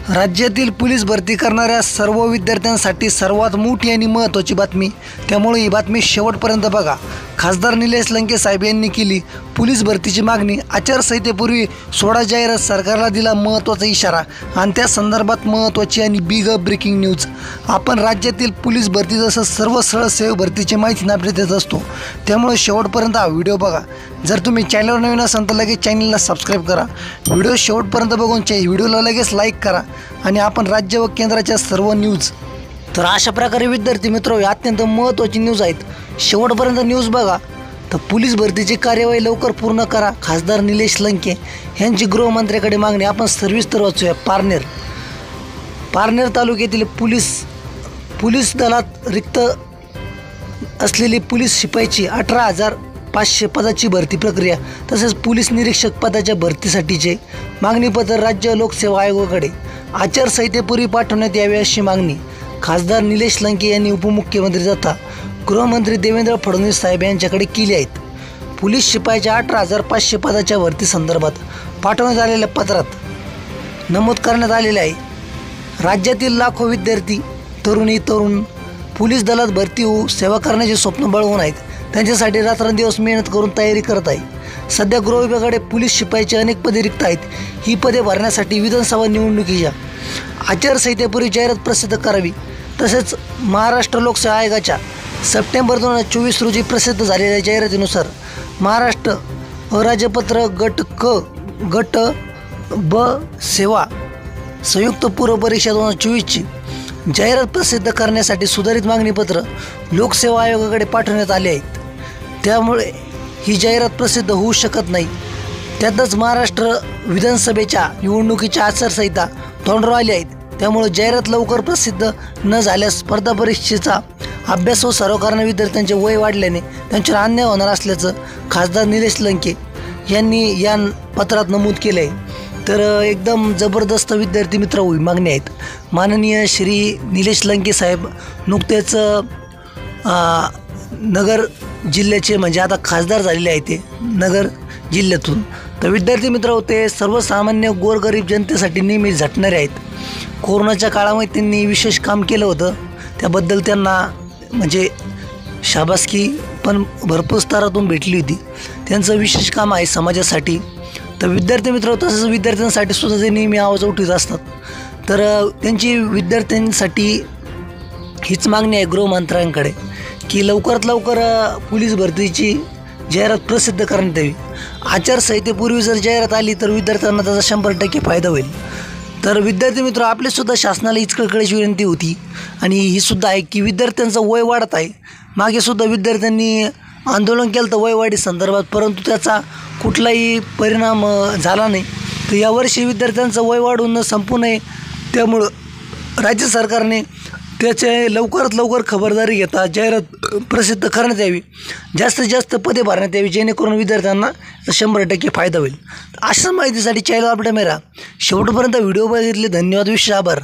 राज्यातील पोलीस भरती करणाऱ्या सर्व विद्यार्थ्यांसाठी सर्वात मोठी आणि महत्त्वाची बातमी, त्यामुळे ही बातमी शेवटपर्यंत बघा। खासदार निलेश लंके साहेब यांनी केली पोलीस भरतीची मागणी। आचारसंहितेपूर्वी 16 जाहिरात, सरकारला दिला महत्त्वाचा इशारा आणि त्या संदर्भात महत्त्वाची आणि बिग ब्रेकिंग न्यूज। आपण राज्यातील पोलीस भरती तसंच सर्व सरळ सेवक भरतीची माहिती अपडेट देत असतो, त्यामुळे शेवटपर्यंत हा व्हिडिओ बघा। जर तुम्ही चॅनलवर नवीन असाल तर लगेच चॅनलला सबस्क्राईब करा। व्हिडिओ शेवटपर्यंत बघून व्हिडिओला लगेच लाईक करा आणि आपण राज्य व केंद्राच्या सर्व न्यूज। तर अशा प्रकारे विद्यार्थी मित्र अत्यंत महत्त्वाची न्यूज आहेत, शेवटपर्यंत न्यूज बघा। तर पोलीस भरतीची कार्यवाही लवकर पूर्ण करा, खासदार निलेश लंके यांची गृहमंत्र्याकडे मागणी। आपण सविस्तर वाचूया। पारनेर तालुक्यातील पोलीस दलात रिक्त असलेली पोलीस शिपाईची 18,500 पदाची भरती प्रक्रिया तसेच पोलीस निरीक्षक पदाच्या भरतीसाठीचे मागणीपत्र राज्य लोकसेवा आयोगाकडे आचारसंहितेपूर्वी पाठवण्यात यावे अशी मागणी खासदार निलेश लंके यांनी उपमुख्यमंत्री तथा गृहमंत्री देवेंद्र फडणवीस साहेब यांच्याकडे केली आहेत। पोलीस शिपाईच्या 18,500 पदाच्या भरती संदर्भात पाठवण्यात आलेल्या पत्रात नमूद करण्यात आलेले आहे, राज्यातील लाखो विद्यार्थी तरुण पोलीस दलात भरती होऊ सेवा करण्याचे स्वप्न बळवून आहेत, त्यांच्यासाठी रात्रंदिवस मेहनत करून तयारी करत आहे। सध्या गृह विभागाकडे पोलीस शिपाईची अनेक पदे रिक्त आहेत, ही पदे भरण्यासाठी विधानसभा निवडणुकीच्या आचारसंहितेपूर्वी जाहिरात प्रसिद्ध करावी। तसेच महाराष्ट्र लोकसेवा आयोगाच्या सप्टेंबर 2024 रोजी प्रसिद्ध झालेल्या जाहिरातीनुसार महाराष्ट्र अराजपत्र गट ब सेवा संयुक्त पूर्व परीक्षा 2024ची जाहिरात प्रसिद्ध करण्यासाठी सुधारित मागणीपत्र लोकसेवा आयोगाकडे पाठवण्यात आले आहेत, त्यामुळे ही जाहिरात प्रसिद्ध होऊ शकत नाही। त्यातच महाराष्ट्र विधानसभेच्या निवडणुकीच्या आचारसंहिता तोंडावर आली आहेत, त्यामुळे जाहिरात लवकर प्रसिद्ध न झाल्यास स्पर्धा परीक्षेचा अभ्यास व सराव करणाऱ्या विद्यार्थ्यांचे वय वाढल्याने त्यांच्यावर अन्याय होणार असल्याचं खासदार निलेश लंके यांनी या पत्रात नमूद केलं आहे। तर एकदम जबरदस्त विद्यार्थी मित्र मागणी आहेत। माननीय श्री निलेश लंके साहेब नुकतेच नगर जिल्ह्याचे म्हणजे आता खासदार झालेले आहेत ते नगर जिल्ह्यातून। तर विद्यार्थी मित्र होते सर्वसामान्य गोरगरीब जनतेसाठी नेहमी झटणारे आहेत। कोरोनाच्या काळामध्ये त्यांनी विशेष काम केलं होतं, त्याबद्दल त्यांना म्हणजे शाबासकी पण भरपूर स्तरातून भेटली होती। त्यांचं विशेष काम आहे समाजासाठी। तर विद्यार्थी मित्र तसंच विद्यार्थ्यांसाठी सुद्धा ते नेहमी आवाज उठवत असतात। तर त्यांची विद्यार्थ्यांसाठी हीच मागणी आहे गृहमंत्र्यांकडे की लवकरात लवकर पोलीस भरतीची जाहिरात प्रसिद्ध करण्यात यावी। आचारसंहितेपूर्वी जर जाहिरात आली तर विद्यार्थ्यांना त्याचा 100% फायदा होईल। तर विद्यार्थी मित्र आपलेसुद्धा शासनाला हीच कळकळीची विनंती होती आणि ही सुद्धा आहे की विद्यार्थ्यांचं वय वाढत आहे। मागेसुद्धा विद्यार्थ्यांनी आंदोलन केलं तर वयवाढी संदर्भात, परंतु त्याचा कुठलाही परिणाम झाला नाही। तर यावर्षी विद्यार्थ्यांचं वय वाढून संपू नये, त्यामुळं राज्य सरकारने त्याचे लवकरात लवकर खबरदारी घेता जाहिरात प्रसिद्ध करण्यात यावी, जास्तीत जास्त पदे भरण्यात यावी, जेणेकरून विद्यार्थ्यांना 100% फायदा होईल। अशा माहितीसाठी चॅनल अपडेट मेरा शेवटपर्यंत व्हिडिओ बघितले, धन्यवाद, विशेष आभार।